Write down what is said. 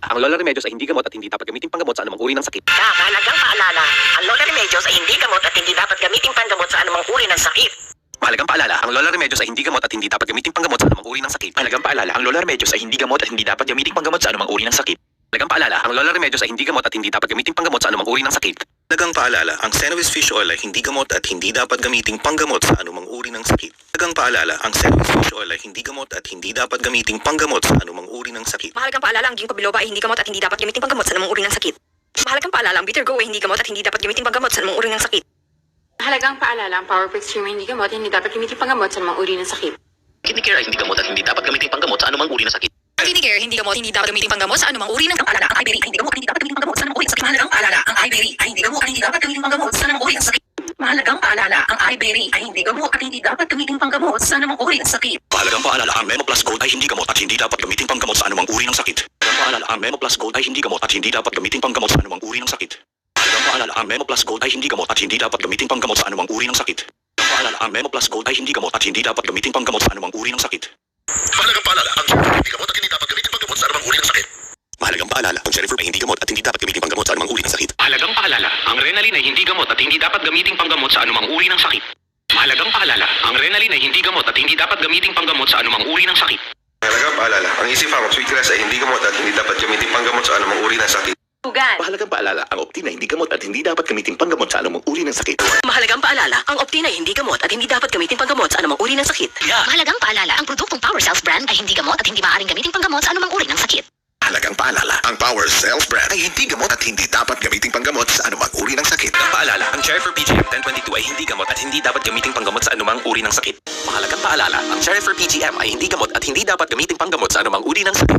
ang Lola Remedios ay hindi gamot at hindi dapat gamitin panggamot sa anumang uri ng sakit. Mahalagang paalala, ang Lola Remedios ay hindi gamot at hindi dapat gamitin panggamot sa anumang uri ng sakit. Mahalagang paalala, ang Lola Remedios ay hindi gamot at hindi dapat gamitin panggamot sa anumang uri ng sakit. Mahalagang paalala, ang Lola Remedios ay hindi gamot at hindi dapat gamitin panggamot sa anumang uri ng sakit. Mahalagang paalala, ang Lola Remedios ay hindi gamot at hindi dapat gamitin panggamot sa anumang uri ng sakit. Dagang paalala, ang Senovus Fish Oil ay hindi gamot at hindi dapat gamiting panggamot sa anumang uri ng sakit. Dagang paalala, ang Senovus Fish Oil ay hindi gamot at hindi dapat gamiting panggamot sa anumang uri ng sakit. Mahalagang paalala, ang ginkgo biloba ay hindi gamot at hindi dapat gamitin panggamot sa anumang uri ng sakit. Mahalagang paalala, ang bitter gourd ay hindi gamot at hindi dapat gamitin panggamot sa anumang uri ng sakit. Mahalagang paalala, ang Power Fix Cream ay hindi gamot at hindi dapat gamitin panggamot sa anumang uri ng sakit. Kidney Care ay hindi gamot at hindi dapat gamitin panggamot sa anumang uri ng sakit. Kidney care, hindi gamot, hindi dapat gamitin panggamot sa anumang uri ng paalala. Ang iBerry ay hindi gamot, hindi dapat gamitin panggamot sa anumang uri ng sakit. Mahalagang paalala, ang iBerry ay hindi gamot at hindi dapat gamitin panggamot sa anumang uri ng sakit. Mahalagang paalala, ang iBerry ay hindi gamot at hindi dapat gamitin panggamot sa anumang uri ng sakit. Mahalagang paalala, ang Memo Plus Gold ay hindi gamot at hindi dapat gamiting panggamot sa anumang uri ng sakit. Mahalagang paalala, ang Memo Plus Gold ay hindi gamot at hindi dapat gamiting panggamot sa anumang uri ng sakit. Mahalagang paalala, ang Memo Plus Gold ay hindi gamot at hindi dapat gamiting panggamot sa anumang uri ng sakit. Paalala, ang Memo Plus Gold ay hindi gamot at hindi dapat gamiting panggamot sa anumang uri ng sakit. Mahalagang paalala, ang Jennifer hindi gamot at hindi dapat gamitin panggamot sa anumang uri ng sakit. Mahalagang paalala, ang Jennifer ay hindi gamot at hindi dapat gamitin panggamot sa anumang uri ng sakit. Mahalagang paalala, ang Renalin ay hindi gamot at hindi dapat gamitin panggamot sa anumang uri ng sakit. Mahalagang paalala, ang Renalin ay hindi gamot at hindi dapat gamitin panggamot sa anumang uri ng sakit. Mahalagang paalala, ang Easy Farm Sweetgrass ay hindi gamot at hindi dapat gamitin panggamot sa anumang uri ng sakit. Tugan. Mahalagang paalala, ang Optin ay hindi gamot at hindi dapat gamitin panggamot sa anumang uri ng sakit. Mahalagang paalala, ang Optin ay hindi gamot at hindi dapat gamitin panggamot sa anumang uri ng sakit. Mahalagang paalala, ang produktong Power Cells brand ay hindi gamot at hindi maaaring gamitin panggamot sa anumang uri ng sakit. Mahalagang paalala, ang Power Cells brand ay hindi gamot at hindi dapat gamiting panggamot sa anumang uri ng sakit. Paalala, ang Cherry PGM 1022 ay hindi gamot at hindi dapat gamitin panggamot sa anumang uri ng sakit. Mahalagang paalala, ang Cherry PGM ay hindi gamot at hindi dapat gamitin panggamot sa anumang uri ng sakit.